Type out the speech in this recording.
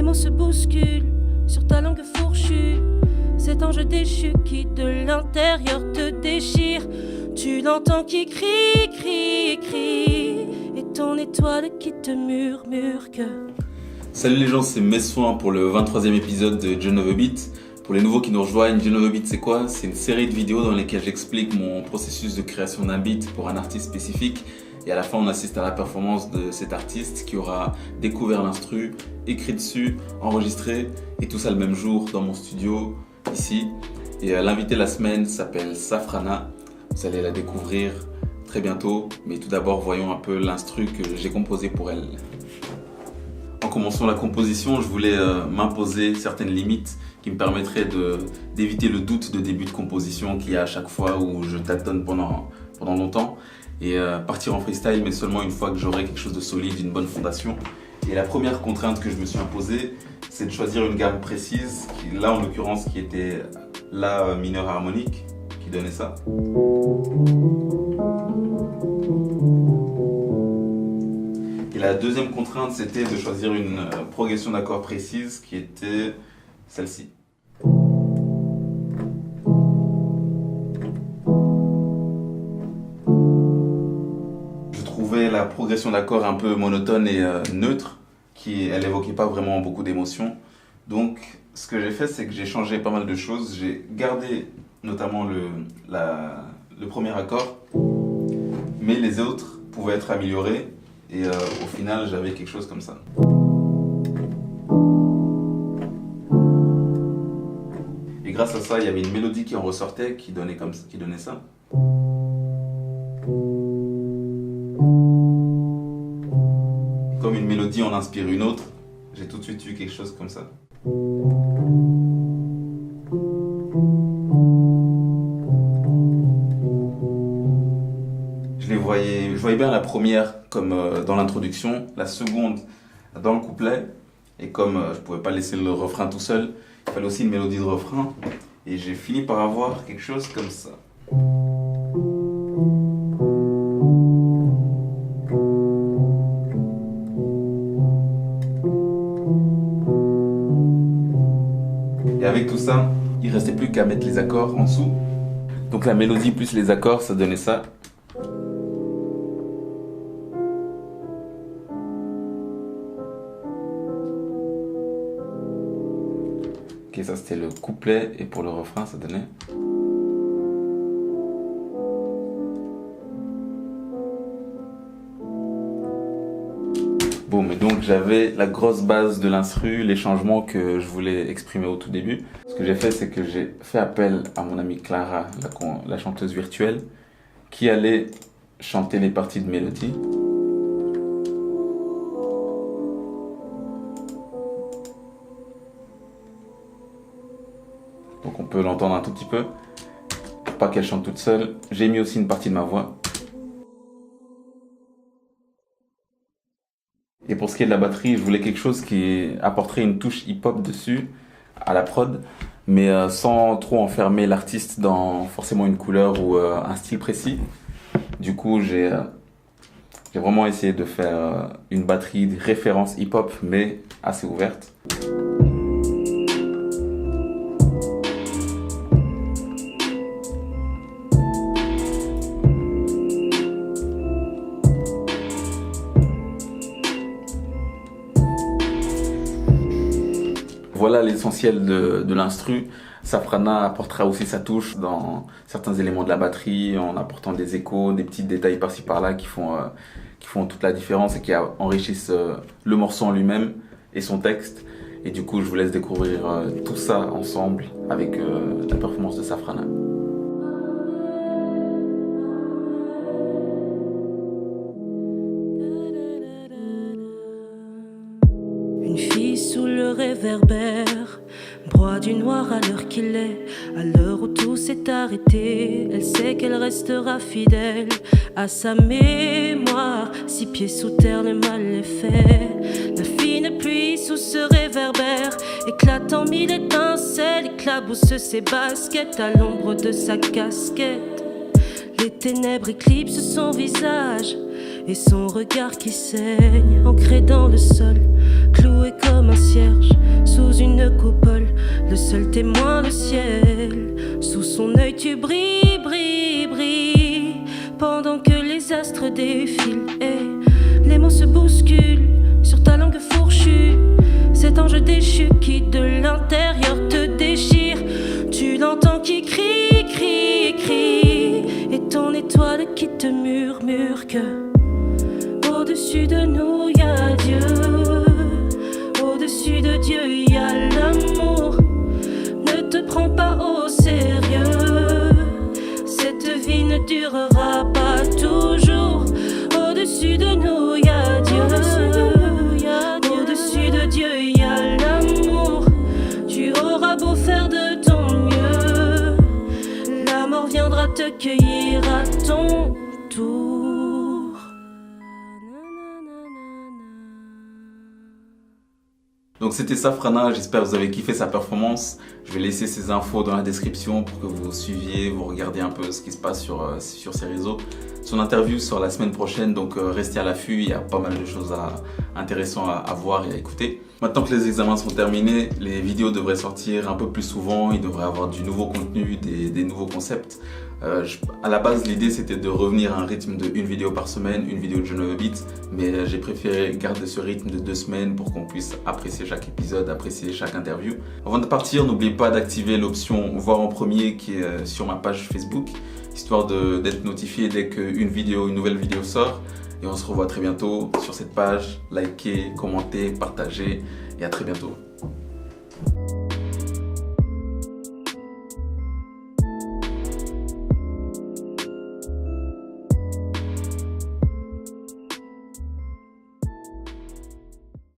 Les mots se bousculent sur ta langue fourchue. Cet ange déchu qui de l'intérieur te déchire. Tu l'entends qui crie, crie, crie. Et ton étoile qui te murmure que... Salut les gens, c'est Messoin pour le 23e épisode de John of a Beat. Pour les nouveaux qui nous rejoignent, John of a Beat c'est quoi? C'est une série de vidéos dans lesquelles j'explique mon processus de création d'un beat pour un artiste spécifique. Et à la fin, on assiste à la performance de cet artiste qui aura découvert l'instru, écrit dessus, enregistré, et tout ça le même jour dans mon studio, ici. Et l'invité de la semaine s'appelle Safrana. Vous allez la découvrir très bientôt, mais tout d'abord, voyons un peu l'instru que j'ai composé pour elle. En commençant la composition, je voulais m'imposer certaines limites qui me permettraient d'éviter le doute de début de composition qu'il y a à chaque fois où je tâtonne pendant longtemps. Et partir en freestyle, mais seulement une fois que j'aurai quelque chose de solide, une bonne fondation. Et la première contrainte que je me suis imposée, c'est de choisir une gamme précise, là en l'occurrence qui était La mineur harmonique, qui donnait ça. Et la deuxième contrainte, c'était de choisir une progression d'accords précise, qui était celle-ci. La progression d'accords un peu monotone et neutre, elle évoquait pas vraiment beaucoup d'émotions. Donc ce que j'ai fait, c'est que j'ai changé pas mal de choses. J'ai gardé notamment le premier accord, mais les autres pouvaient être améliorés et au final j'avais quelque chose comme ça. Et grâce à ça, il y avait une mélodie qui en ressortait, qui donnait ça. Comme une mélodie en inspire une autre, j'ai tout de suite eu quelque chose comme ça. Je voyais bien la première comme dans l'introduction, la seconde dans le couplet, et comme je pouvais pas laisser le refrain tout seul, il fallait aussi une mélodie de refrain, et j'ai fini par avoir quelque chose comme ça. Et avec tout ça, il restait plus qu'à mettre les accords en dessous. Donc la mélodie plus les accords, ça donnait ça. Ok, ça c'était le couplet, et pour le refrain, ça donnait... Bon, mais donc j'avais la grosse base de l'instru, les changements que je voulais exprimer au tout début. Ce que j'ai fait, c'est que j'ai fait appel à mon amie Clara, la chanteuse virtuelle, qui allait chanter les parties de mélodie. Donc on peut l'entendre un tout petit peu, pour pas qu'elle chante toute seule. J'ai mis aussi une partie de ma voix. Et pour ce qui est de la batterie, je voulais quelque chose qui apporterait une touche hip-hop dessus, à la prod, mais sans trop enfermer l'artiste dans forcément une couleur ou un style précis. Du coup, j'ai vraiment essayé de faire une batterie de référence hip-hop, mais assez ouverte. Voilà l'essentiel de l'instru. Safrana apportera aussi sa touche dans certains éléments de la batterie, en apportant des échos, des petits détails par-ci par-là qui font toute la différence et qui enrichissent le morceau en lui-même et son texte. Et du coup, je vous laisse découvrir tout ça ensemble avec la performance de Safrana. Une fille sous le réverbère, broie du noir à l'heure qu'il est, à l'heure où tout s'est arrêté. Elle sait qu'elle restera fidèle à sa mémoire. 6 pieds sous terre, le mal est fait. La fine pluie sous ce réverbère éclate en mille étincelles, éclabousse ses baskets à l'ombre de sa casquette. Les ténèbres éclipsent son visage et son regard qui saigne, ancré dans le sol, cloué comme un cierge. seul témoin le ciel. Sous son œil tu brilles, brilles, brilles, pendant que les astres défilent. Et les mots se bousculent sur ta langue fourchue. Cet ange déchu qui de l'intérieur te déchire. Tu l'entends qui crie, crie, crie. Et ton étoile qui te murmure que au-dessus de nous y a Dieu. Au-dessus de Dieu y a l'amour. Ne te prends pas au sérieux. Cette vie ne durera pas toujours. Au-dessus de nous y a Dieu. Au-dessus de Dieu y a l'amour. Tu auras beau faire de ton mieux, la mort viendra te cueillir à ton tour. Donc c'était ça Frana, j'espère que vous avez kiffé sa performance. Je vais laisser ses infos dans la description pour que vous suiviez, vous regardiez un peu ce qui se passe sur ses réseaux. Son interview sort la semaine prochaine, donc restez à l'affût, il y a pas mal de choses intéressantes à voir et à écouter. Maintenant que les examens sont terminés, les vidéos devraient sortir un peu plus souvent, il devrait y avoir du nouveau contenu, des nouveaux concepts. À la base, l'idée c'était de revenir à un rythme de une vidéo par semaine, une vidéo de John of a Beat, mais j'ai préféré garder ce rythme de 2 semaines pour qu'on puisse apprécier chaque épisode, apprécier chaque interview. Avant de partir, n'oubliez pas d'activer l'option voir en premier qui est sur ma page Facebook, histoire d'être notifié dès qu'une nouvelle vidéo sort. Et on se revoit très bientôt sur cette page. Likez, commentez, partagez et à très bientôt.